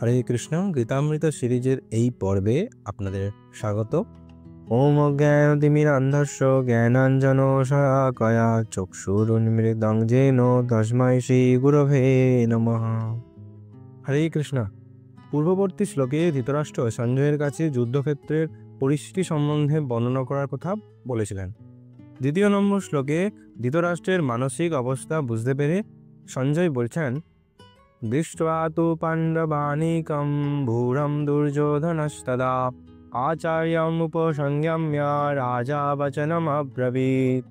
হরে কৃষ্ণ। গীতামৃত সিরিজের এই পর্বে আপনাদের স্বাগত। ওম অজ্ঞানতিমিরান্ধস্য জ্ঞানাঞ্জনশলাকয়া চক্ষুরুন্মিলিতং যেন তস্मै শ্রী গুরবে নমঃ। হরে কৃষ্ণ। পূর্ববর্তী শ্লোকে ধৃতরাষ্ট্র সঞ্জয়ের কাছে যুদ্ধক্ষেত্রের পরিস্থিতি সম্বন্ধে বর্ণনা করার কথা বলেছিলেন। দ্বিতীয় নম্বর শ্লোকে ধৃতরাষ্ট্রের মানসিক অবস্থা বুঝতে পেরে সঞ্জয় বলছেন, দৃष्ट्वा तु पाण्डवानीकं भूरं दुर्योधनस्तदा आचार्यमुपसंयम्य রাজা বচনমব্রবীৎ।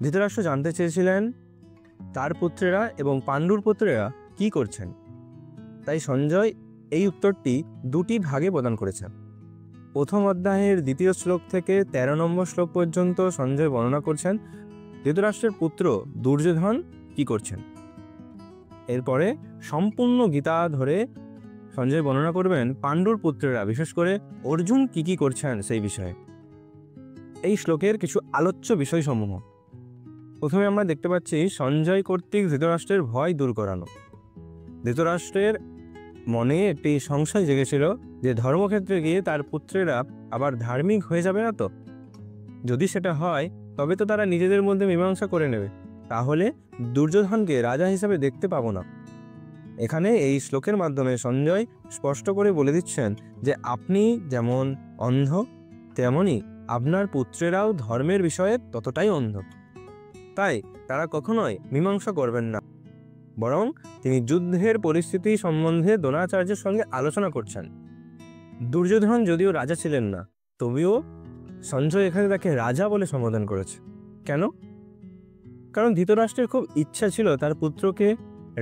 ধৃতরাষ্ট্র জানতে চেয়েছিলেন তার পুত্রেরা এবং পাণ্ডুর পুত্রেরা কি করছেন, তাই সঞ্জয় এই উত্তরটি দুটি ভাগে প্রদান করেছেন। প্রথম অধ্যায়ের দ্বিতীয় শ্লোক থেকে 13 নম্বর শ্লোক পর্যন্ত সঞ্জয় বর্ণনা করছেন ধৃতরাষ্ট্রের পুত্র দুর্যোধন কি করছেন। এরপরে সম্পূর্ণ গীতা ধরে সঞ্জয় বর্ণনা করবেন পাণ্ডুর পুত্রেরা, বিশেষ করে অর্জুন কি করছেন সেই বিষয়ে। এই শ্লোকের কিছু আলোচ্য বিষয়সমূহ। প্রথমে আমরা দেখতে পাচ্ছি সঞ্জয় কর্তৃক ধৃতরাষ্ট্রের ভয় দূর করানো। ধৃতরাষ্ট্রের মনে একটি সংশয় জেগেছিল যে ধর্মক্ষেত্রে গিয়ে তার পুত্রেরা আবার ধার্মিক হয়ে যাবে না তো। যদি সেটা হয় তবে তো তারা নিজেদের মধ্যে মীমাংসা করে নেবে, তাহলে দুর্যোধনকে রাজা হিসাবে দেখতে পাবো না। এখানে এই শ্লোকের মাধ্যমে সঞ্জয় স্পষ্ট করে বলে দিচ্ছেন যে আপনি যেমন অন্ধ তেমনি আপনার পুত্রেরাও ধর্মের বিষয়ে ততটাই অন্ধ, তাই তারা কখনোই মীমাংসা করবেন না। বরং তিনি যুদ্ধের পরিস্থিতি সম্বন্ধে দ্রোণাচার্যের সঙ্গে আলোচনা করছেন। দুর্যোধন যদিও রাজা ছিলেন না, তবেও সঞ্জয় এখানে তাকে রাজা বলে সম্বোধন করেছে। কেন? কারণ ধৃতরাষ্ট্রের খুব ইচ্ছা ছিল তার পুত্রকে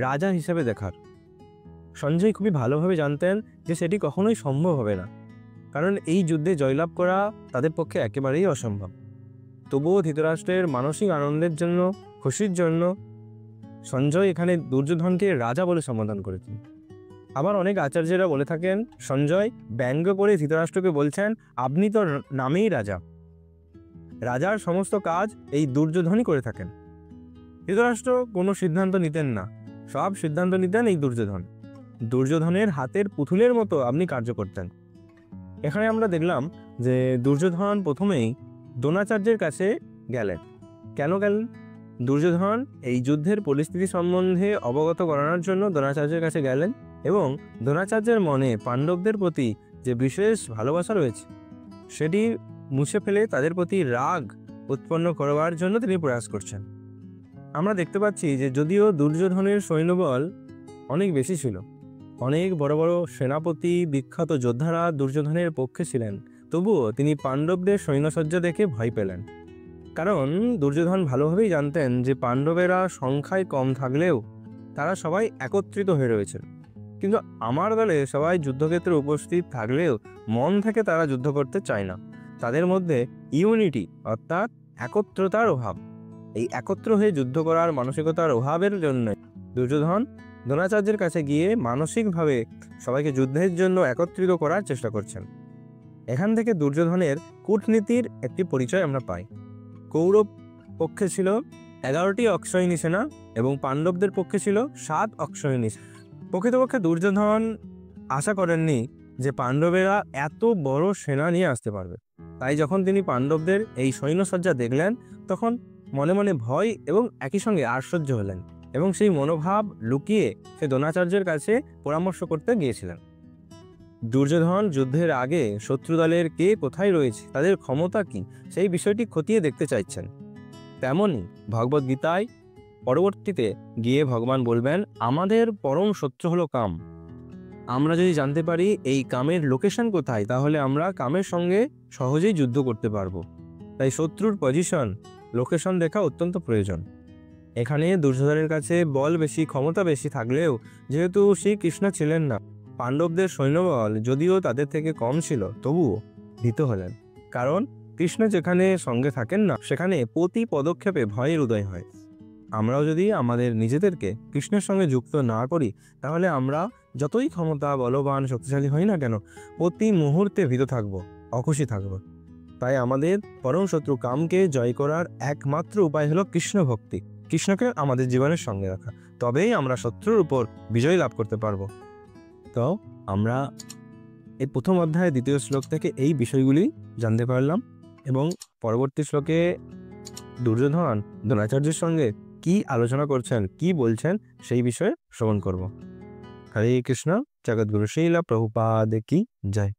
রাজা হিসেবে দেখার। সঞ্জয় খুবই ভালোভাবে জানতেন যে সেটি কখনোই সম্ভব হবে না, কারণ এই যুদ্ধে জয়লাভ করা তাদের পক্ষে একেবারেই অসম্ভব। তবুও ধৃতরাষ্ট্রের মানসিক আনন্দের জন্য, খুশির জন্য সঞ্জয় এখানে দুর্যোধনকে রাজা বলে সম্বোধন করেছেন। আবার অনেক আচার্যরা বলে থাকেন সঞ্জয় ব্যঙ্গ করে ধৃতরাষ্ট্রকে বলছেন, আপনি তো নামেই রাজা। রাজার সমস্ত কাজ এই দুর্যোধনই করে থাকেন। ধৃতরাষ্ট্র কোনো সিদ্ধান্ত নিতেন না, সব সিদ্ধান্ত নিতেন এই দুর্যোধন। দুর্যোধনের হাতের পুতুলের মতো আপনি কার্য করতেন। এখানে আমরা দেখলাম যে দুর্যোধন প্রথমেই দ্রোণাচার্যের কাছে গেলেন। কেন গেলেন? দুর্যোধন এই যুদ্ধের পরিস্থিতি সম্বন্ধে অবগত করানোর জন্য দ্রোণাচার্যের কাছে গেলেন এবং দ্রোণাচার্যের মনে পাণ্ডবদের প্রতি যে বিশেষ ভালোবাসা রয়েছে সেটি মুছে ফেলে তাদের প্রতি রাগ উৎপন্ন করবার জন্য তিনি প্রয়াস করছেন। আমরা দেখতে পাচ্ছি যে যদিও দুর্যোধনের সৈন্যবল অনেক বেশি ছিল, অনেক বড় বড় সেনাপতি, বিখ্যাত যোদ্ধারা দুর্যোধনের পক্ষে ছিলেন, তবুও তিনি পাণ্ডবদের সৈন্যসজ্জা দেখে ভয় পেলেন। কারণ দুর্যোধন ভালোভাবেই জানতেন যে পাণ্ডবেরা সংখ্যায় কম থাকলেও তারা সবাই একত্রিত হয়ে রয়েছেন, কিন্তু আমার দলে সবাই যুদ্ধক্ষেত্রে উপস্থিত থাকলেও মন থেকে তারা যুদ্ধ করতে চায় না। তাদের মধ্যে ইউনিটি অর্থাৎ একত্রতার অভাব। এই একত্র হয়ে যুদ্ধ করার মানসিকতার অভাবের জন্য দুর্যোধন দ্রোণাচার্যের কাছে গিয়ে মানসিকভাবে সবাইকে যুদ্ধের জন্য একত্রিত করার চেষ্টা করছেন। এখান থেকে দুর্যোধনের কূটনীতির একটি পরিচয় আমরা পাই। কৌরব পক্ষে ছিল 11টি অক্ষয়িণী সেনা এবং পাণ্ডবদের পক্ষে ছিল 7 অক্ষয়িণী। প্রকৃতপক্ষে দুর্যোধন আশা করেননি যে পাণ্ডবেরা এত বড় সেনা নিয়ে আসতে পারবে। তাই যখন তিনি পাণ্ডবদের এই সৈন্যসজ্জা দেখলেন তখন মনে মনে ভয় এবং একই সঙ্গে আশ্চর্য হলেন এবং সেই মনোভাব লুকিয়ে সে দ্রোণাচার্যের কাছে পরামর্শ করতে গিয়েছিলেন। দুর্যোধন যুদ্ধের আগে শত্রু দলের কে কোথায় রয়েছে, তাদের ক্ষমতা কি, সেই বিষয়টি খতিয়ে দেখতে চাইছেন। তেমনই ভগবদ্গীতায় পরবর্তীতে গিয়ে ভগবান বলবেন, আমাদের পরম শত্রু হলো কাম। আমরা যদি জানতে পারি এই কামের লোকেশন কোথায়, তাহলে আমরা কামের সঙ্গে সহজেই যুদ্ধ করতে পারবো। তাই শত্রুর পজিশন, লোকেশন দেখা অত্যন্ত প্রয়োজন। এখানে দুর্যোধনের কাছে বল বেশি, ক্ষমতা বেশি থাকলেও যেহেতু শ্রীকৃষ্ণ ছিলেন না, পাণ্ডবদের সৈন্যবল যদিও তাদের থেকে কম ছিল, তবুও ভীত হলেন। কারণ কৃষ্ণ যেখানে সঙ্গে থাকেন না, সেখানে প্রতি পদক্ষেপে ভয়ের উদয় হয়। আমরাও যদি আমাদের নিজেদেরকে কৃষ্ণের সঙ্গে যুক্ত না করি, তাহলে আমরা যতই ক্ষমতা, বলবান, শক্তিশালী হই না কেন, প্রতি মুহূর্তে ভীত থাকবো, অখুশি থাকবো। তাই আমাদের পরম শত্রু কামকে জয় করার একমাত্র উপায় হলো কৃষ্ণ ভক্তি, কৃষ্ণকে আমাদের জীবনের সঙ্গে রাখা। তবেই আমরা শত্রুর উপর বিজয় লাভ করতে পারবো। তো আমরা এই প্রথম অধ্যায়ের দ্বিতীয় শ্লোক থেকে এই বিষয়গুলি জানতে পারলাম, এবং পরবর্তী শ্লোকে দুর্যোধন দ্রোণাচার্যের সঙ্গে কি আলোচনা করছেন, কি বলছেন, সেই বিষয়ে শ্রবণ করব। হরে কৃষ্ণ। জগদ্গুরু শ্রীলা প্রভুপাদ কি জয়।